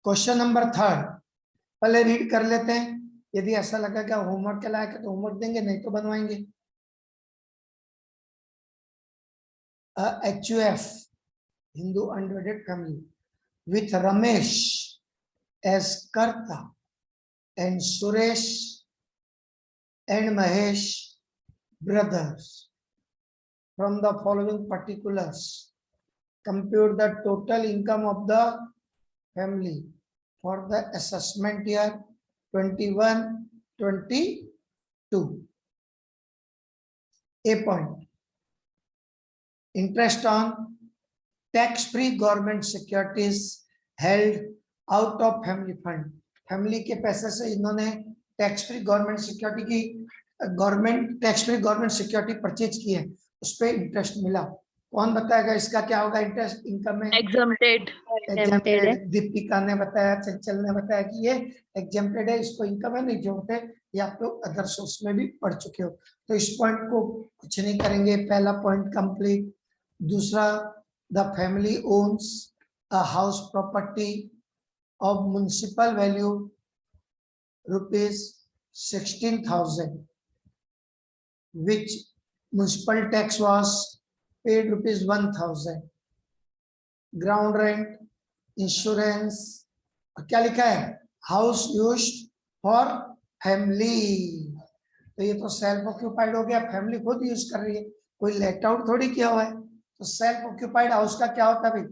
Question number 3 पहले read कर लेते हैं, यदि ऐसा लगा कि होमवर्क के लायक है तो होमवर्क देंगे, नहीं तो बनवाएंगे। HUF Hindu undivided family with Ramesh as Karta and Suresh and Mahesh brothers. From the following particulars, compute the total income of the family for the assessment year 21-22. A point. Interest on tax-free government securities held out of family fund. Family के पैसे से इन्होंने tax free government security की tax free government security purchase की है, उस पर interest मिला। कौन बताएगा इसका क्या होगा इंटरेस्ट इनकम में? एग्जम्प्टेड। दीपिका ने बताया, चंचल ने बताया कि ये एग्जम्प्टेड है, इसको इनकम है नहीं जोड़ते, या आप लोग अदर सोर्स में भी पढ़ चुके हो, तो इस पॉइंट को कुछ नहीं करेंगे। पहला पॉइंट कंप्लीट। दूसरा, the family owns a house property of municipal value rupees 16,000, which municipal tax was paid rupees 1,000. Ground rent, insurance, क्या लिखा है? House used for family. तो ये तो सेल्फ ऑक्यूपाइड हो गया, फैमिली खुद यूज कर रही है, कोई लेट आउट थोड़ी किया हुआ है। तो सेल्फ ऑक्यूपाइड हाउस का क्या होता है भाई?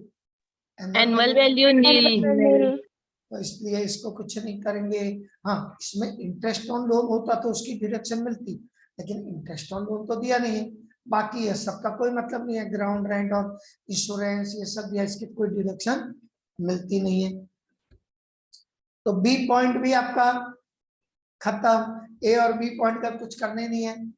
एनुअल वैल्यू नील। तो इसलिए इसको कुछ नहीं करेंगे। हाँ, इसमें इंटरेस्ट ऑन लोन होता तो उसकी डिडक्शन मिलती, लेकिन इंटरेस्ट ऑन लोन तो दिया नहीं है। बाकी ये सबका कोई मतलब नहीं है, ग्राउंड रेंट और इंश्योरेंस ये सब दिया, इसकी कोई डिडक्शन मिलती नहीं है। तो बी पॉइंट भी आपका खत्म। ए और बी पॉइंट का कुछ करने नहीं है।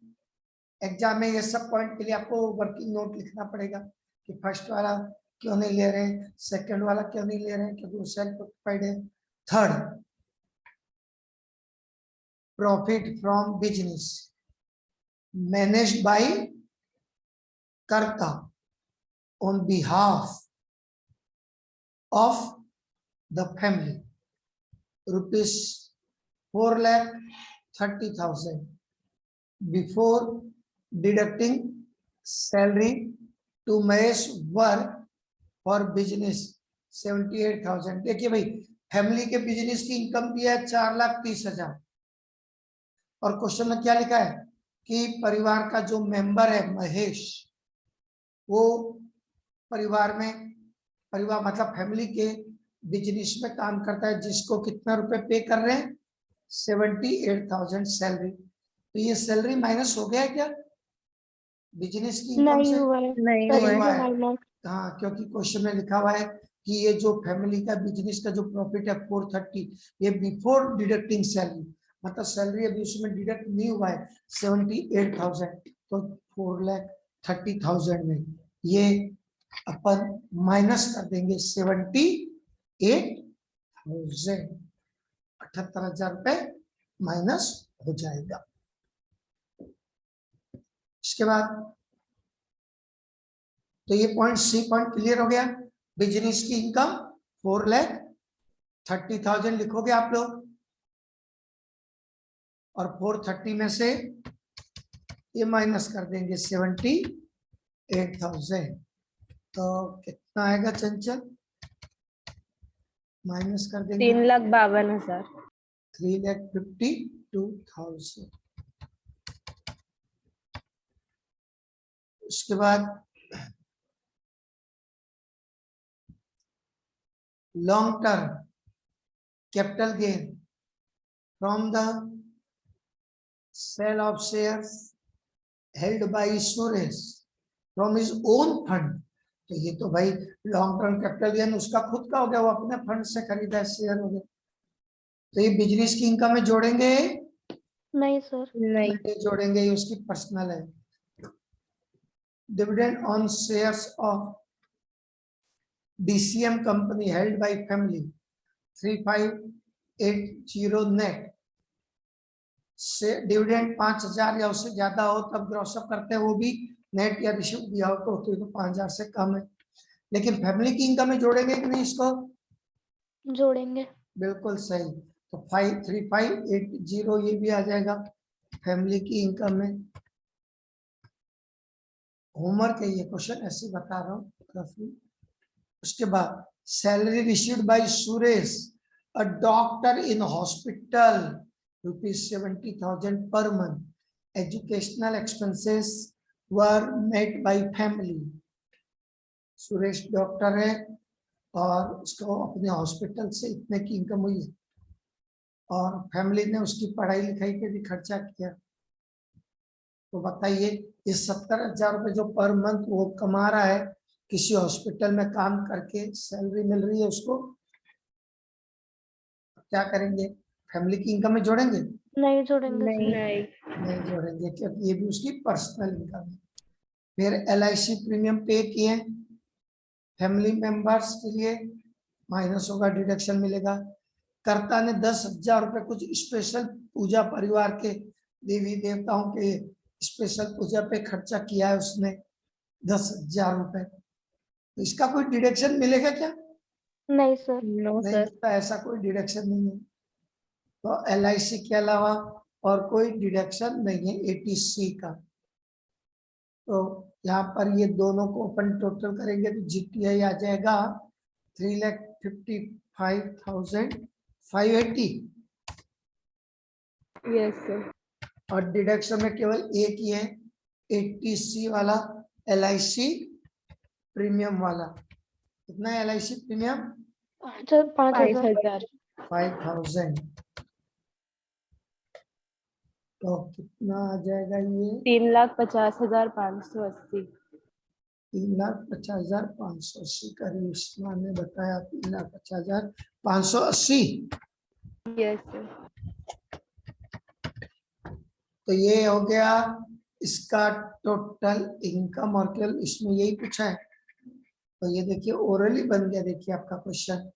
एग्जाम में ये सब पॉइंट के लिए आपको वर्किंग नोट लिखना पड़ेगा कि फर्स्ट वाला क्यों नहीं ले रहे हैं, सेकंड वाला क्यों नहीं ले रहे हैं, क्योंकि वो सेल्फ ऑक्यूपाइड है। Third, profit from business managed by karta on behalf of the family rupees 4,30,000 before deducting salary to Mahesh work for business 78,000। देखिए भाई, फैमिली के बिजनेस की इनकम दिया है 4,30,000, और क्वेश्चन में क्या लिखा है कि परिवार का जो मेंबर है महेश, वो परिवार मतलब फैमिली के बिजनेस में काम करता है, जिसको कितना रुपए पे कर रहे हैं? 78,000 सैलरी। तो ये सैलरी माइनस हो गया है क्या बिजनेस की इनकम से? नहीं हुआ है। हाँ, क्योंकि क्वेश्चन में लिखा हुआ है कि ये जो फैमिली का बिजनेस का जो प्रॉफिट है 430, ये बिफोर डिडक्टिंग सैलरी, मतलब सैलरी अभी उसमें डिडक्ट नहीं हुआ है 78,000, तो 4,30,000 में ये अपन माइनस कर देंगे 78,000, 78,000 रुपए माइनस हो जाएगा। इसके बाद तो ये पॉइंट सी पॉइंट क्लियर हो गया। बिजनेस की इनकम 4,30,000 लिखोगे आप लोग, और 430 में से ये माइनस कर देंगे 78,000, तो कितना आएगा चंचल? माइनस कर देंगे 3,52,000, 3,52,000। उसके बाद long term capital gain from the sale of shares held by Suresh from his own fund. तो ये तो भाई लॉन्ग टर्म कैपिटल गेन उसका खुद का हो गया, वो अपने फंड से खरीदा है, शेयर हो गया। तो ये बिजनेस की इनकम में जोड़ेंगे? नहीं सर, नहीं जोड़ेंगे, ये उसकी पर्सनल है। Dividend on shares of DCM company held by family 3,580 net से डिविडेंड 5,000 या उससे ज्यादा हो तब ग्रॉसअप करते हैं, वो भी नेट या रिसीव दिया हो तो 5,000 से कम है। लेकिन फैमिली की इनकम में जोड़ेंगे कि नहीं इसको? जोड़ेंगे। बिल्कुल सही। तो 53580 ये भी आ जाएगा फैमिली की इनकम में। होमवर्क है ये क्वेश्चन, ऐसे बता रहा हूँ काफी। उसके बाद salary received by Suresh a doctor in hospital ₹70,000 per month, educational expenses were met by family. Suresh doctor है और उसको अपने हॉस्पिटल से इतने की इनकम हुई और फैमिली ने उसकी पढ़ाई लिखाई पे भी खर्चा किया। तो बताइए ये 70,000 रुपए जो पर मंथ वो कमा रहा है किसी हॉस्पिटल में काम करके, सैलरी मिल रही है उसको, क्या करेंगे? फैमिली की इनकम में जोड़ेंगे? नहीं जोड़ेंगे। नहीं जोड़ेंगे क्योंकि ये भी उसकी पर्सनल इनकम है। फिर LIC प्रीमियम पे किए फैमिली मेंबर्स के लिए, माइनस होगा, डिडक्शन मिलेगा। कर्ता ने 10,000 रुपए कुछ स्पेशल पूजा परिवार के देवी देवताओं के स्पेशल पूजा पे खर्चा किया है उसने 10,000 रुपए, तो इसका कोई डिडक्शन मिलेगा क्या? नहीं सर। नो नहीं सर। मिलता, ऐसा कोई डिडक्शन नहीं है। तो LIC के अलावा और कोई डिडक्शन नहीं है 80C का। तो यहाँ पर ये दोनों को अपन टोटल करेंगे तो GTI आ जाएगा 3,55,580 यस सर। और डिडक्शन में केवल एक ही है 80C वाला LIC प्रीमियम वाला। कितना है LIC प्रीमियम? 5,000। 5,000। तो कितना आ जाएगा ये? 3,50,580। 3,50,580 का रिश्मा ने बताया 3,50,580। Yes sir. तो ये हो गया इसका टोटल इनकम और केवल इसमें यही पूछा है। तो ये देखिए ओरली बन गया, देखिए आपका क्वेश्चन।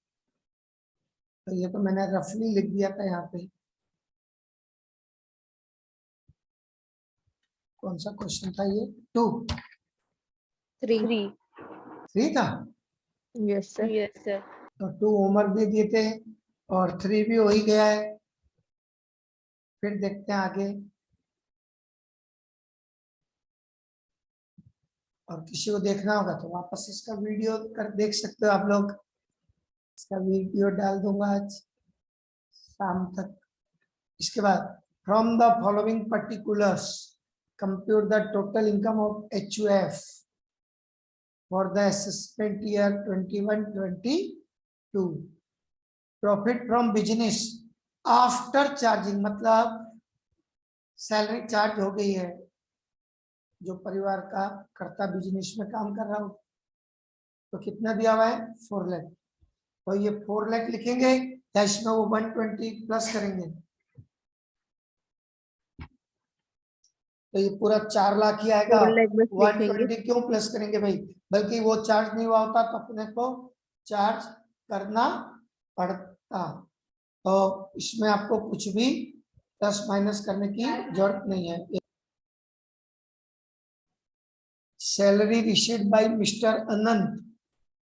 तो ये तो मैंने रफली लिख दिया था यहाँ पे। कौन सा क्वेश्चन था ये? 2 3 था। Yes sir. Yes sir. तो 2 होमवर्क दे दिए थे और 3 भी हो ही गया है। फिर देखते हैं आगे। और किसी को देखना होगा तो वापस इसका वीडियो कर देख सकते हो आप लोग। इसका वीडियो डाल दूंगा आज शाम तक। इसके बाद from the following particulars compute the total income of HUF for the assessment year 21-22। Profit from business after charging, मतलब सैलरी चार्ज हो गई है, जो परिवार का कर्ता बिजनेस में काम कर रहा हो, तो कितना दिया हुआ है? 4 लाख। तो ये 4 लाख लिखेंगे या इसमें वो 120 प्लस करेंगे? तो ये पूरा 4 लाख ही आएगा। 4 लाख बस लिखेंगे। 120 क्यों प्लस करेंगे भाई? बल्कि वो चार्ज नहीं हुआ होता तो अपने को चार्ज करना पड़ता। तो इसमें आपको कुछ भी प्लस माइनस करने की जरूरत नहीं है। Salary received bye mister Anant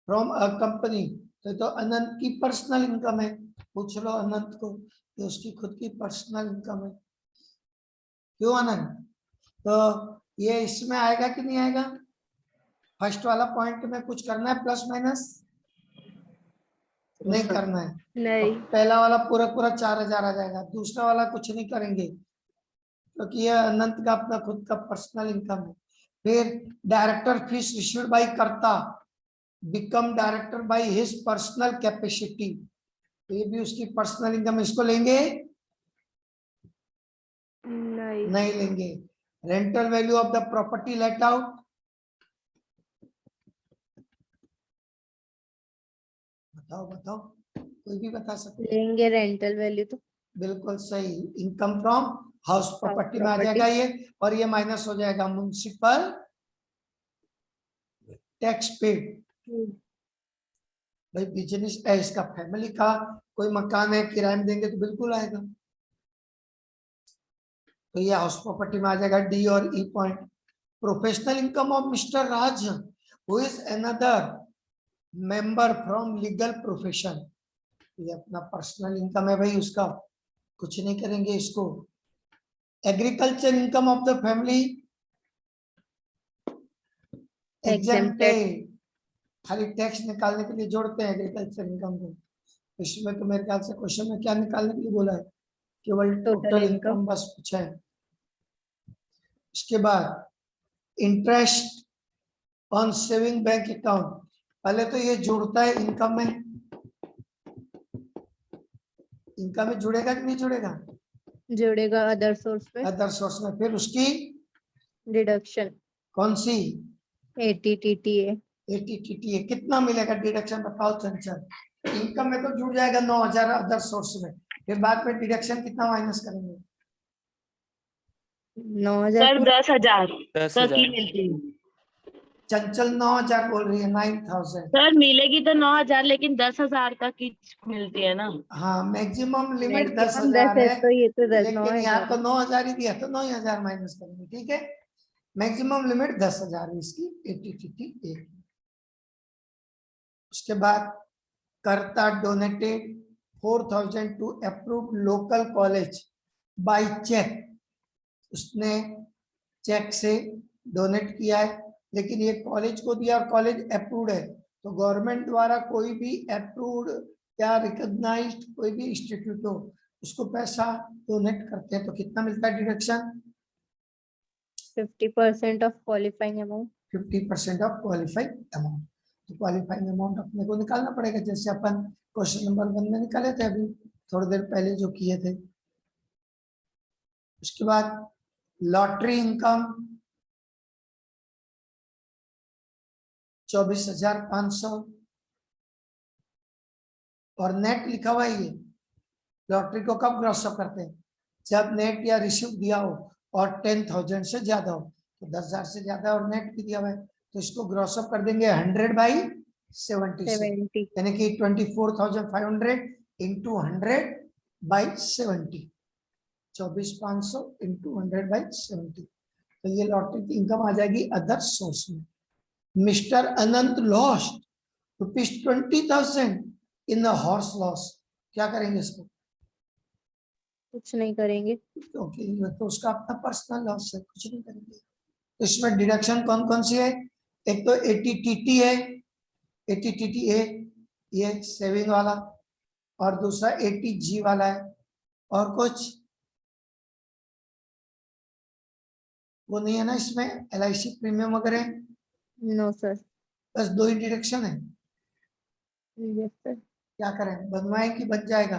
from a company, तो अनंत की पर्सनल इनकम है। पूछ लो अनंत को, ये उसकी खुद की पर्सनल इनकम है। क्यों अनंत? तो ये इसमें आएगा कि नहीं आएगा? फर्स्ट वाला पॉइंट में कुछ करना है प्लस माइनस? नहीं करना है। नहीं। तो पहला वाला पूरा पूरा 4,000 आ जाएगा, दूसरा वाला कुछ नहीं करेंगे क्योंकि ये अनंत का अपना खुद का पर्सनल इनकम है। फिर डायरेक्टर फीस रिसीव्ड बाय कर्ता become director by his personal capacity, ये भी उसकी पर्सनल इनकम, इसको लेंगे? नहीं लेंगे। Rental value of the property let out, बताओ बताओ, कोई भी बता सकते हैं। लेंगे रेंटल वैल्यू तो। बिल्कुल सही। इनकम फ्रॉम हाउस प्रॉपर्टी में आ जाएगा ये, और ये माइनस हो जाएगा म्युनिसिपल टैक्स पेड। भाई बिजनेस है इसका, फैमिली का कोई मकान है किराए में देंगे तो बिल्कुल आएगा। तो ये हाउस प्रॉपर्टी में आ जाएगा डी और ई point. Professional income of mister Raj who is another member from legal profession, ये अपना पर्सनल इनकम है भाई, उसका कुछ नहीं करेंगे इसको। Agriculture income of the family exempted, खाली टैक्स निकालने के लिए जोड़ते हैं एग्रीकल्चर इनकम को। इसमें तो मेरे ख्याल से क्वेश्चन में क्या निकालने के लिए बोला है, केवल टोटल इनकम बस पूछा है। इसके बाद interest on saving bank account, पहले तो ये जुड़ता है इनकम में, इनकम में जुड़ेगा कि नहीं जुड़ेगा, जुड़ेगा अदर सोर्स पे, अदर सोर्स में, फिर उसकी डिडक्शन कौन सी, ATTTA, ATTTA कितना मिलेगा डिडक्शन बताओ चंचल। इनकम में तो जुड़ जाएगा 9,000 अदर सोर्स में, फिर बाद में डिडक्शन कितना माइनस करेंगे, 9,000 10,000 10,000 की मिलती है चंचल 9,000 बोल रही है, 9,000। सर, मिलेगी तो 9,000 लेकिन 10,000 तक की मिलती है ना। हाँ मैक्सिमम लिमिट मैक्सिमम 10,000 है, तो ये तो 10 लेकिन 9,000 यहाँ तो 9,000 ही दिया तो 9,000 माइनस करेंगे, ठीक है। मैक्सिमम लिमिट 10,000 है इसकी ATTTA। उसके बाद karta donated 4,000 to approved local college by cheque, उसने चेक से डोनेट किया है, लेकिन ये कॉलेज को दिया और कॉलेज अप्रूव्ड है, तो गवर्नमेंट द्वारा कोई भी अप्रूव्ड या रिकॉग्नाइज्ड कोई भी इंस्टीट्यूट हो उसको पैसा डोनेट करते हैं तो कितना मिलता है deduction, 50% of qualifying amount, 50% of qualified amount. तो क्वालिफाइंग अमाउंट अपने को निकालना पड़ेगा, जैसे अपन क्वेश्चन नंबर 1 में निकाले थे अभी थोड़ी देर पहले जो किए थे। उसके बाद लॉटरी इनकम 24,500 और नेट लिखा हुआ है। ये लॉटरी को कब ग्रॉस अप करते हैं, जब नेट या रिसीव दिया हो और 10,000 से ज्यादा हो, तो 10,000 से ज्यादा और नेट भी दिया हुआ है, तो इसको ग्रॉस अप कर देंगे 100/70 से, 70, यानी कि 24,500 इंटू 100/70, 24,500 इंटू 100/70। तो ये लॉटरी की इनकम आ जाएगी अदर सोर्स में। Mister Anant lost ₹20,000 in the horse loss, क्या करेंगे इसको, कुछ नहीं करेंगे, क्योंकि ये तो उसका अपना पर्सनल लॉस है, कुछ नहीं करेंगे। तो इसमें डिडक्शन कौन कौन सी है, एक तो ATTT है, ATTTA ये सेविंग वाला, और दूसरा ATG वाला है, और कुछ वो नहीं है ना इसमें, LIC प्रीमियम वगैरह, नो सर, बस 2 ही डिडक्शन है। यस सर, क्या करें, बनवाएं कि बच जाएगा,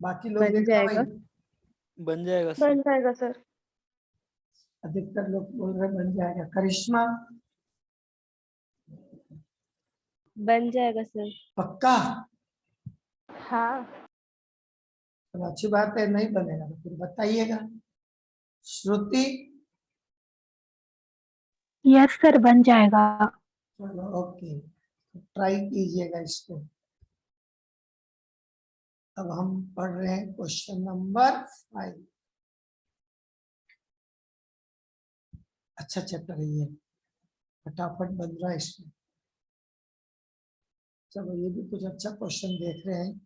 बाकी लोग बन देखा जाएगा, भाई, बन जाएगा सर। बन जाएगा सर। अधिकतर लोग बोल रहे बन जाएगा। करिश्मा बन जाएगा सर, पक्का, हाँ तो अच्छी बात है, नहीं बनेगा तो फिर बताइएगा। श्रुति यस सर बन जाएगा। चलो ओके, ट्राई कीजिएगा इसको। अब हम पढ़ रहे हैं क्वेश्चन नंबर 5। अच्छा चैप्टर है ये, फटाफट बन रहा है इसमें। चलो ये भी कुछ अच्छा क्वेश्चन देख रहे हैं।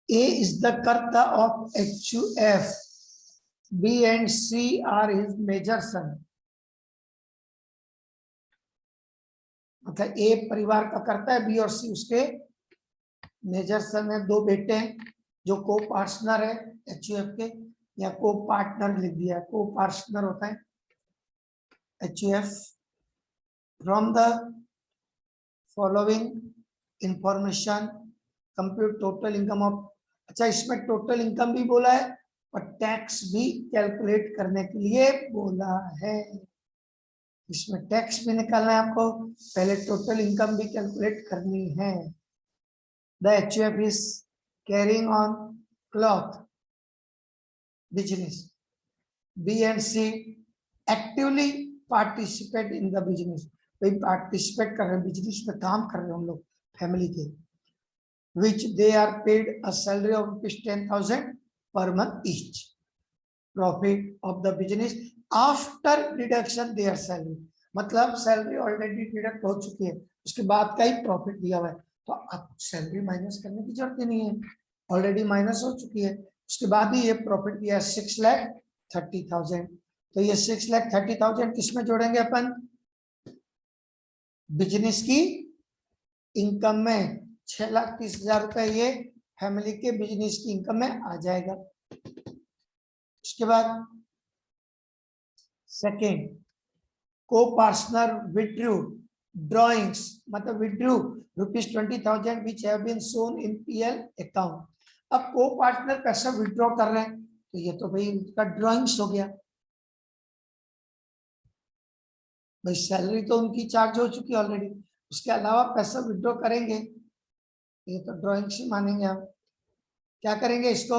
A is the कर्ता of HUF, B and C are his major son। मतलब A परिवार का कर्ता है, B और C उसके मेजर सन है। 2 बेटे हैं जो को पार्टनर है HUF के, या को पार्टनर लिख दिया, को पार्टनर होता है HUF। From the following information compute total income of, अच्छा इसमें टोटल इनकम भी बोला है और टैक्स भी कैलकुलेट करने के लिए बोला है। इसमें टैक्स भी निकालना है आपको, पहले टोटल इनकम भी कैलकुलेट करनी है। The HUF is carrying on cloth business. B and C actively participate in the business। भाई पार्टिसिपेट कर रहे हैं, बिजनेस में काम कर रहे हैं हम लोग फैमिली के। Which they are paid a salary of ₹10,000 per month each। Profit of the business after deduction their salary। मतलब सैलरी ऑलरेडी डिडक्ट हो चुकी है, उसके बाद का ही प्रॉफिट दिया हुआ है, तो अब सैलरी माइनस करने की जरूरत ही नहीं है, ऑलरेडी माइनस हो चुकी है। उसके बाद ही ये प्रॉफिट दिया 6,30,000। तो ये 6,30,000 किसमें जोड़ेंगे अपन? बिजनेस की इनकम में। 6,30,000 रुपए ये फैमिली के बिजनेस की इनकम में आ जाएगा। उसके बाद second, co partner withdrew drawings, मतलब withdrew ₹20,000 which have been shown in PL account. अब को पार्टनर पैसा विथड्रॉ कर रहे हैं, तो ये तो भाई उनका ड्रॉइंग्स हो गया, भाई सैलरी तो उनकी चार्ज हो चुकी है ऑलरेडी, उसके अलावा पैसा विथड्रॉ करेंगे, ये तो ड्रॉइंग्स ही मानेंगे हम। क्या करेंगे इसको?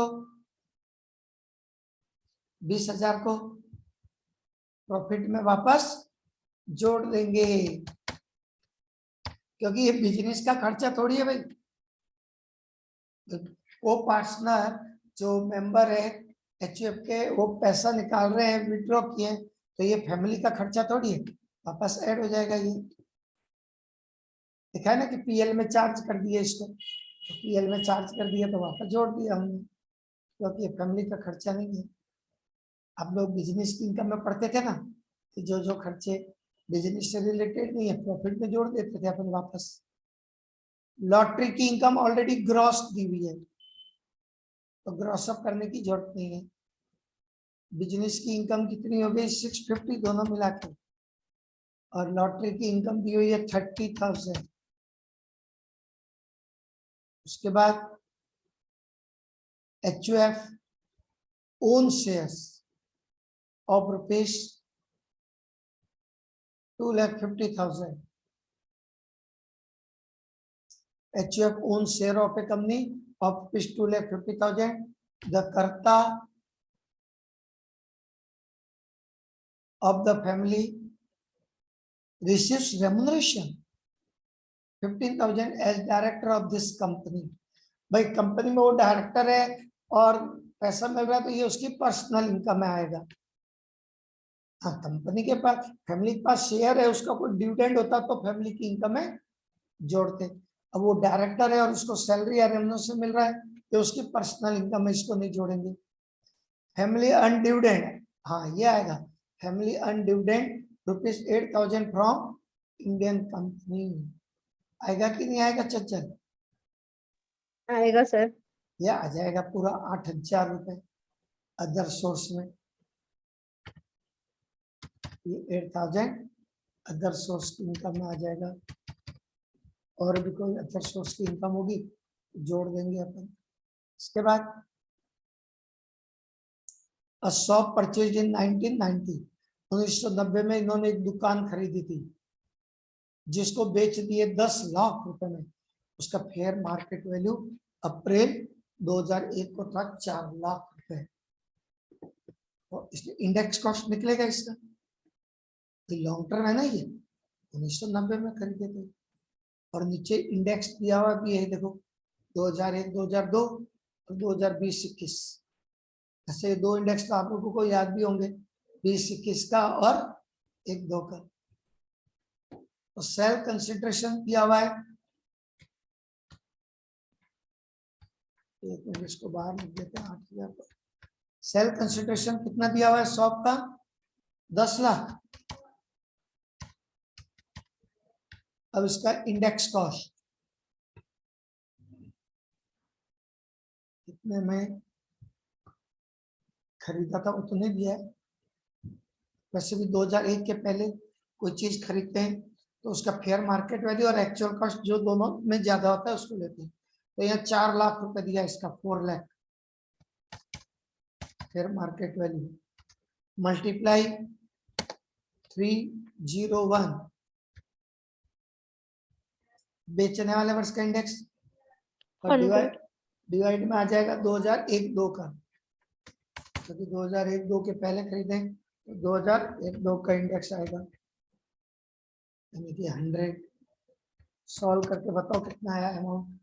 20,000 को प्रॉफिट में वापस जोड़ देंगे, क्योंकि ये बिजनेस का खर्चा थोड़ी है भाई। वो पार्टनर जो मेंबर है एचयूएफ के, वो पैसा निकाल रहे हैं, विड्रॉ किए, तो ये फैमिली का खर्चा थोड़ी है, वापस ऐड हो जाएगा। ये देखा है ना कि पीएल में चार्ज कर दिए इसको, तो पीएल में चार्ज कर दिया तो वापस जोड़ दिया हमने, क्योंकि ये फैमिली का खर्चा नहीं है। आप लोग बिजनेस की इनकम में पढ़ते थे ना कि जो जो खर्चे बिजनेस से रिलेटेड नहीं है प्रॉफिट में जोड़ देते थे अपन वापस। लॉटरी की इनकम ऑलरेडी ग्रॉस दी हुई है, तो ग्रॉस अप करने की जरूरत नहीं है। बिजनेस की इनकम कितनी हो गई? 650 दोनों मिला के, और लॉटरी की इनकम दी हुई है 30,000। उसके बाद HUF own shares of ₹2,50,000। HUF owns share of a company of ₹2,50,000. The karta of the family receives remuneration 15,000 as director of this company. भाई कंपनी में वो डायरेक्टर है और पैसा मिल रहा है, तो ये उसकी पर्सनल इनकम में आएगा। हाँ, कंपनी के पास, फैमिली के पास शेयर है, उसका कोई डिविडेंड होता तो फैमिली की इनकम में जोड़ते। अब वो डायरेक्टर है और उसको सैलरी या रेमुनरेशन मिल रहा है, तो उसकी पर्सनल इनकम में इसको नहीं जोड़ेंगे। फैमिली अर्न डिविडेंड, हाँ ये आएगा, family earn dividend ₹8,000 from Indian company. आएगा कि नहीं आएगा चंचल? आएगा सर। ये आ जाएगा पूरा 8,000 रुपए अदर सोर्स में। ये 8,000 अदर सोर्स की इनकम में आ जाएगा। और भी कोई अदर सोर्स की इनकम होगी जोड़ देंगे अपन। इसके बाद अ शॉप परचेज इन 1990, 1990 में इन्होंने एक दुकान खरीदी थी जिसको बेच दिए 10 लाख रुपए में। उसका फेयर मार्केट वैल्यू अप्रैल 2001 को था 4 लाख रुपए। और इसलिए इंडेक्स कॉस्ट निकलेगा इसका, लॉन्ग टर्म है ना, ये 1990 में खरीदे थे। और नीचे इंडेक्स दिया हुआ भी है, देखो 2001, 2002 और 2020-21। ऐसे 2 इंडेक्स तो आप लोगों को याद भी होंगे, 20-21 का और 1-2 का। तो सेल कंसिडरेशन दिया हुआ है, एक मिनट इसको बाहर लिख देते हैं, 8,000 पर। सेल कंसिडरेशन कितना दिया हुआ है शॉप का? 10 लाख। अब इसका इंडेक्स कॉस्ट कितने में खरीदा था वो तो नहीं दिया है। वैसे भी 2001 के पहले कोई चीज खरीदते हैं तो उसका फेयर मार्केट वैल्यू और एक्चुअल कॉस्ट जो दोनों में ज्यादा होता है उसको लेते हैं। तो यहाँ 4 लाख रुपए दिया, इसका 4 lakh fair market value, multiply 301 बेचने वाले वर्ष का इंडेक्स, और डिवाइड में आ जाएगा 2001-2 का, क्योंकि 2001-2 के पहले खरीदे तो 2001-2 का इंडेक्स आएगा, यानी कि 100। सॉल्व करके बताओ कितना आया अमाउंट?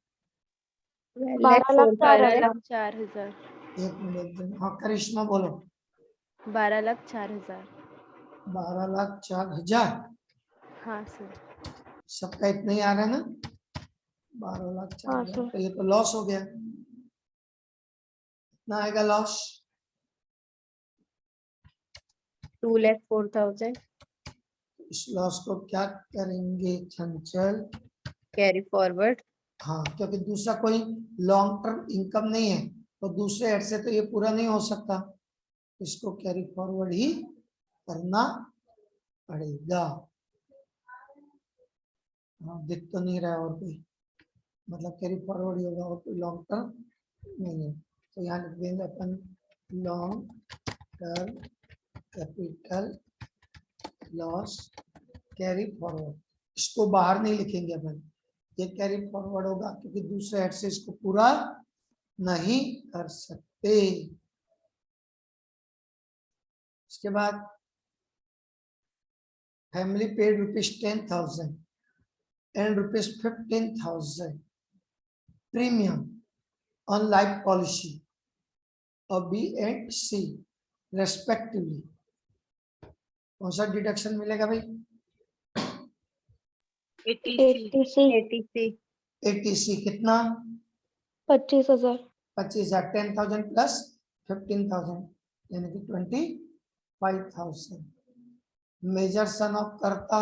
12,04,000। एक मिनट, हाँ करिश्मा बोलो। 12,04,000। 12,04,000। हाँ सर। सबका इतना ही आ रहा है ना, 12,04,000। हाँ, सर। तो ये तो लॉस हो गया, कितना आएगा लॉस? 2,04,000 इस लॉस को क्या करेंगे चंचल? Carry forward. हाँ, क्योंकि दूसरा कोई लॉन्ग टर्म इनकम नहीं है, तो दूसरे हेड से तो ये पूरा नहीं हो सकता, इसको कैरी फॉरवर्ड ही करना पड़ेगा। हाँ, दिख तो नहीं रहा है और कोई, मतलब कैरी फॉरवर्ड ही होगा और कोई लॉन्ग टर्म नहीं है। तो यहाँ लिख देंगे अपन long term capital loss carry forward. इसको बाहर नहीं लिखेंगे अपन, ये कैरी फॉरवर्ड होगा क्योंकि दूसरे हेड से इसको पूरा नहीं कर सकते। इसके बाद family paid ₹10,000 and ₹15,000 premium on life policy of B and C respectively। कौन सा डिडक्शन मिलेगा भाई? ATC ATC ATC कितना? 25,000 25,000। 10,000 प्लस 15,000 यानी कि 25,000। मेजर सन ऑफ कर्ता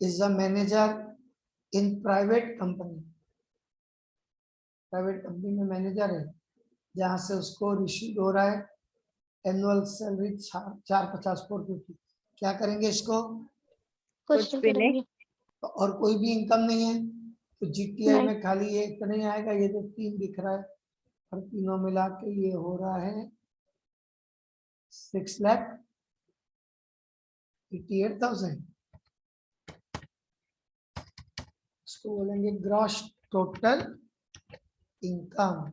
is a manager in private company. Private company में मैनेजर है जहां से उसको रिसीव हो रहा है एनुअल सैलरी 450 450। क्या करेंगे इसको? कुछ भी नहीं। और कोई भी इनकम नहीं है, तो जीटीआई नहीं। में खाली ये इतना ही आएगा, ये जो 3 दिख रहा है, और तीनों मिला के ये हो रहा है 6,88,000। इसको बोलेंगे gross total income.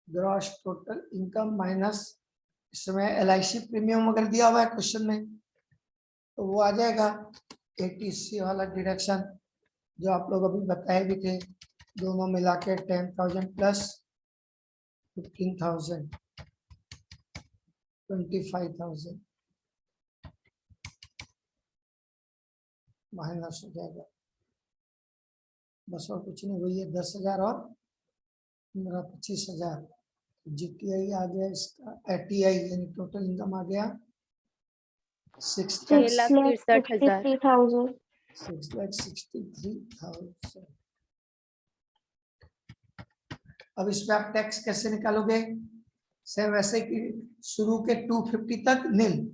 Gross total income minus इसमें LIC प्रीमियम अगर दिया हुआ है क्वेश्चन में तो वो आ जाएगा ATC वाला डिडक्शन जो आप लोग अभी बताए भी थे, दोनों मिला के 10,000 प्लस 15,000 25,000 माइनस हो जाएगा। बस और कुछ नहीं, वही है 10,000 और 25,000। जीटीआई आ गया इसका, ATI यानी टोटल इनकम आ गया 6,63,000 6,63,000। अब इस पे आप टैक्स कैसे निकालोगे? सेम वैसे कि शुरू के 250 तक नील,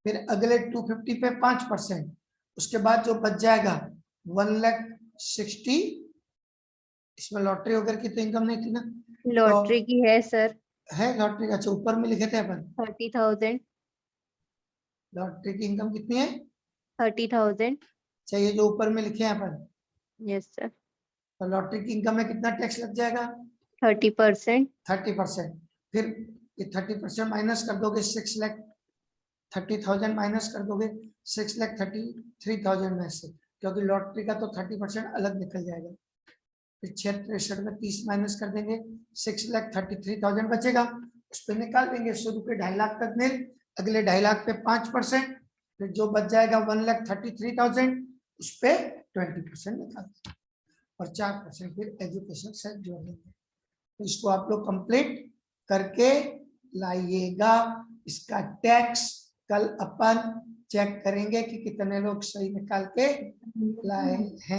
फिर अगले 250 पे 5%, उसके बाद जो बच जाएगा 1,60,000। इसमें लॉटरी वगैरह की तो इनकम नहीं थी ना? लॉटरी की है सर। है लॉटरी का? अच्छा, ऊपर में लिखे थे अपन 30,000। लॉटरी की इनकम कितनी है? 30,000। चाहिए जो ऊपर में लिखे हैं अपन। Yes sir. तो लॉटरी की इनकम में कितना टैक्स लग जाएगा? 30%। 30%। फिर ये 30% माइनस कर दोगे, 6,30,000 माइनस कर दोगे 6,33,000 में से, क्योंकि लॉटरी का तो 30% अलग निकल जाएगा। फिर 6,63 में 30 माइनस कर देंगे, 6,33,000 बचेगा, उस पर निकाल देंगे शुरू के 2.5 लाख तक नील, अगले 2.5 लाख पे 5%, फिर जो बच जाएगा 1,33,000 उस पे 20% निकाल देंगे और 4% फिर एजुकेशन से जोड़ देंगे। तो इसको आप लोग कंप्लीट करके लाइएगा। इसका टैक्स कल अपन चेक करेंगे कि कितने लोग सही निकाल के लाए हैं।